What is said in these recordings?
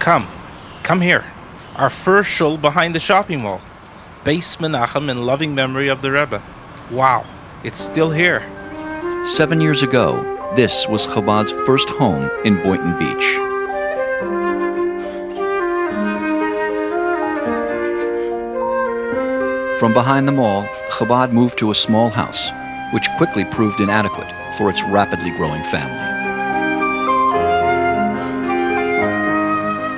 Come here. Our first shul behind the shopping mall. Beis Menachem in loving memory of the Rebbe. Wow, it's still here. 7 years ago, this was Chabad's first home in Boynton Beach. From behind the mall, Chabad moved to a small house, which quickly proved inadequate for its rapidly growing family.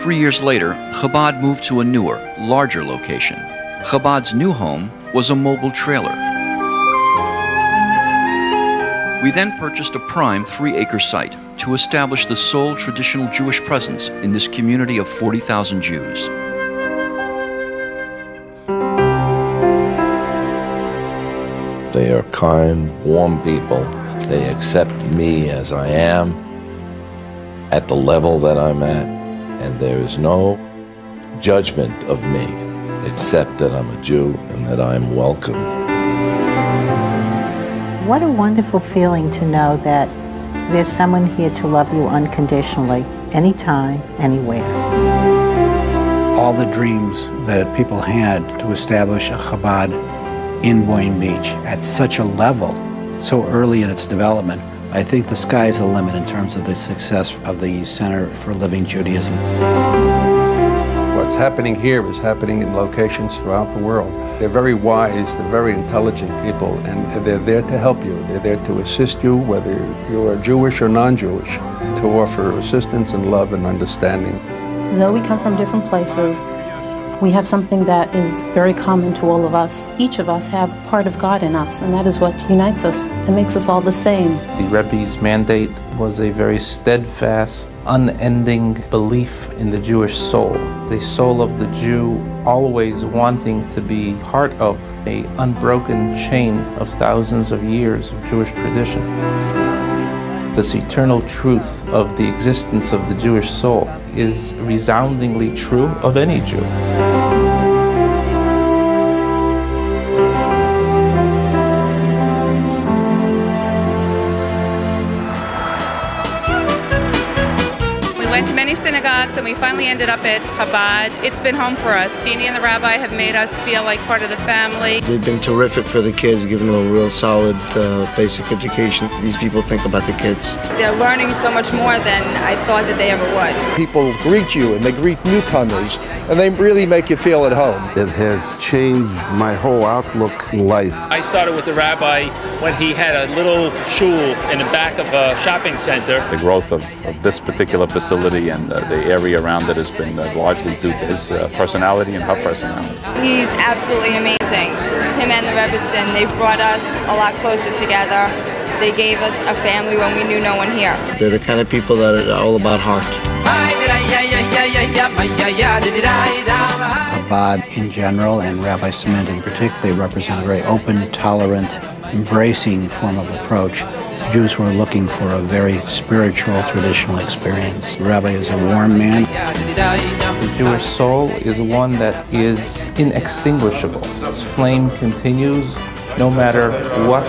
3 years later, Chabad moved to a newer, larger location. Chabad's new home was a mobile trailer. We then purchased a prime 3-acre site to establish the sole traditional Jewish presence in this community of 40,000 Jews. They are kind, warm people. They accept me as I am, at the level that I'm at, and there is no judgment of me, except that I'm a Jew and that I'm welcome. What a wonderful feeling to know that there's someone here to love you unconditionally, anytime, anywhere. All the dreams that people had to establish a Chabad in Boynton Beach at such a level, so early in its development, I think the sky's the limit in terms of the success of the Center for Living Judaism. What's happening here is happening in locations throughout the world. They're very wise, they're very intelligent people, and they're there to help you. They're there to assist you, whether you are Jewish or non-Jewish, to offer assistance and love and understanding. Though we come from different places, we have something that is very common to all of us. Each of us have part of God in us, and that is what unites us and makes us all the same. The Rebbe's mandate was a very steadfast, unending belief in the Jewish soul. The soul of the Jew always wanting to be part of an unbroken chain of thousands of years of Jewish tradition. This eternal truth of the existence of the Jewish soul is resoundingly true of any Jew. We went to many synagogues and we finally ended up at Chabad. It's been home for us. Dini and the rabbi have made us feel like part of the family. They've been terrific for the kids, giving them a real solid basic education. These people think about the kids. They're learning so much more than I thought that they ever would. People greet you and they greet newcomers and they really make you feel at home. It has changed my whole outlook in life. I started with the rabbi when he had a little shul in the back of a shopping center. The growth of this particular facility and the area around it has been largely due to his personality and her personality. He's absolutely amazing. Him and the Rebbitzin, they've brought us a lot closer together. They gave us a family when we knew no one here. They're the kind of people that are all about heart. Chabad in general and Rabbi Cement in particular represent a very open, tolerant, embracing form of approach to Jews who are looking for a very spiritual, traditional experience. The rabbi is a warm man. The Jewish soul is one that is inextinguishable. Its flame continues no matter what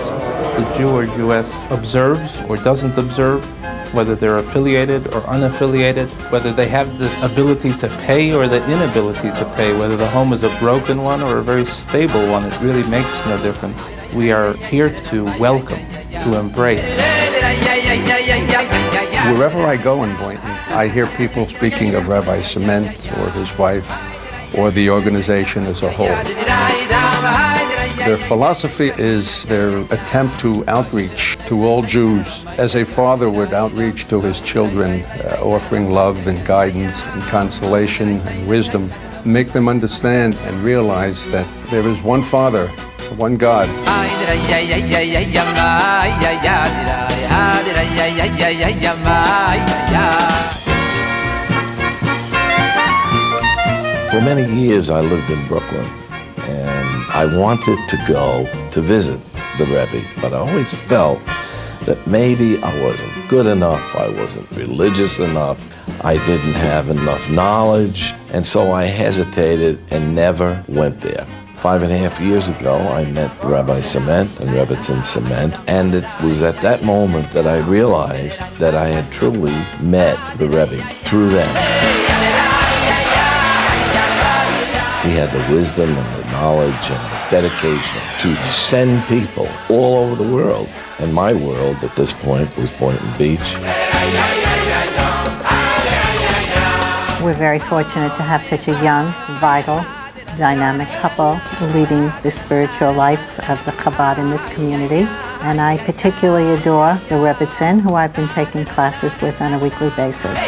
the Jew or Jewess observes or doesn't observe, whether they're affiliated or unaffiliated, whether they have the ability to pay or the inability to pay, whether the home is a broken one or a very stable one, it really makes no difference. We are here to welcome, to embrace. Wherever I go in Boynton, I hear people speaking of Rabbi Cement or his wife or the organization as a whole. Their philosophy is their attempt to outreach to all Jews as a father would outreach to his children, offering love and guidance and consolation and wisdom, make them understand and realize that there is one Father, one God. For many years I lived in Brooklyn, and I wanted to go to visit the Rebbe, but I always felt that maybe I wasn't good enough, I wasn't religious enough, I didn't have enough knowledge, and so I hesitated and never went there. 5.5 years ago, I met Rabbi Cement and Rebbitzin Cement, and it was at that moment that I realized that I had truly met the Rebbe through them. He had the wisdom and the knowledge and the dedication to send people all over the world. And my world at this point was Boynton Beach. We're very fortunate to have such a young, vital, dynamic couple leading the spiritual life of the Chabad in this community. And I particularly adore the Rebbitzin, who I've been taking classes with on a weekly basis.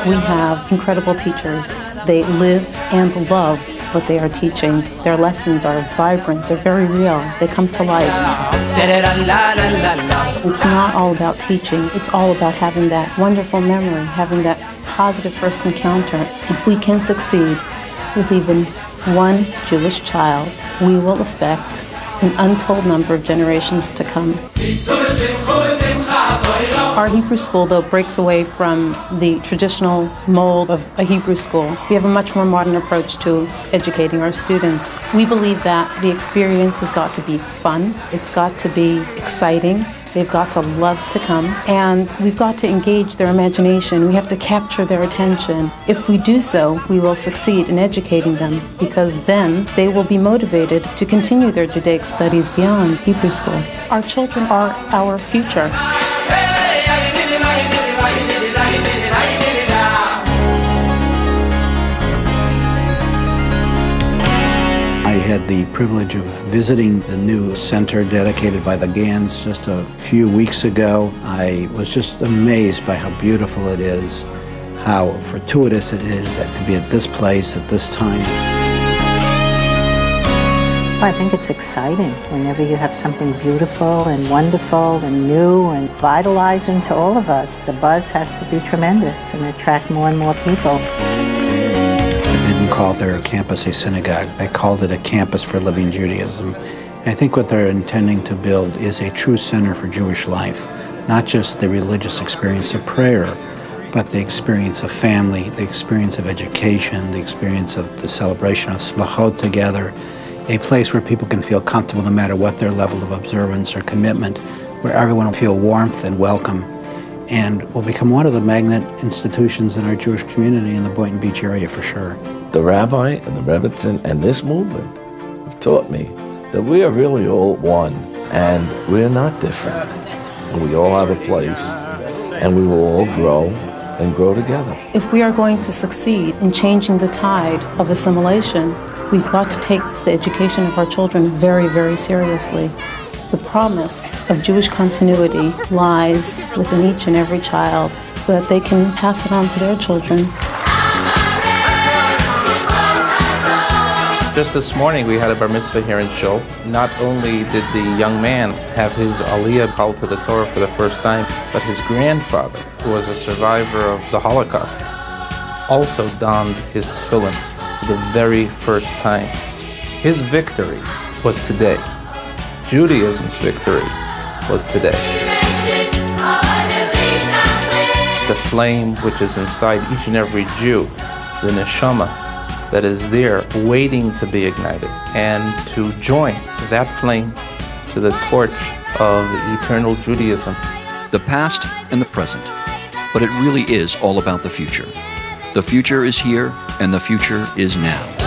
We have incredible teachers. They live and love what they are teaching. Their lessons are vibrant. They're very real. They come to life. It's not all about teaching. It's all about having that wonderful memory, having that positive first encounter. If we can succeed with even one Jewish child, we will affect an untold number of generations to come. Our Hebrew school, though, breaks away from the traditional mold of a Hebrew school. We have a much more modern approach to educating our students. We believe that the experience has got to be fun, it's got to be exciting, they've got to love to come, and we've got to engage their imagination. We have to capture their attention. If we do so, we will succeed in educating them, because then they will be motivated to continue their Judaic studies beyond Hebrew school. Our children are our future. I had the privilege of visiting the new center dedicated by the Gans just a few weeks ago. I was just amazed by how beautiful it is, how fortuitous it is to be at this place at this time. I think it's exciting whenever you have something beautiful and wonderful and new and vitalizing to all of us. The buzz has to be tremendous and attract more and more people. They didn't call their campus a synagogue. They called it a campus for living Judaism. And I think what they're intending to build is a true center for Jewish life, not just the religious experience of prayer, but the experience of family, the experience of education, the experience of the celebration of Smachot together, a place where people can feel comfortable no matter what their level of observance or commitment, where everyone will feel warmth and welcome, and will become one of the magnet institutions in our Jewish community in the Boynton Beach area for sure. The rabbi and the Rebbitzin and this movement have taught me that we are really all one, and we're not different. And we all have a place, and we will all grow and grow together. If we are going to succeed in changing the tide of assimilation, we've got to take the education of our children very, very seriously. The promise of Jewish continuity lies within each and every child so that they can pass it on to their children. Just this morning, we had a bar mitzvah here in Shul. Not only did the young man have his aliyah called to the Torah for the first time, but his grandfather, who was a survivor of the Holocaust, also donned his tefillin for the very first time. His victory was today. Judaism's victory was today. The flame which is inside each and every Jew, the neshama that is there waiting to be ignited, and to join that flame to the torch of eternal Judaism. The past and the present, but it really is all about the future. The future is here, and the future is now.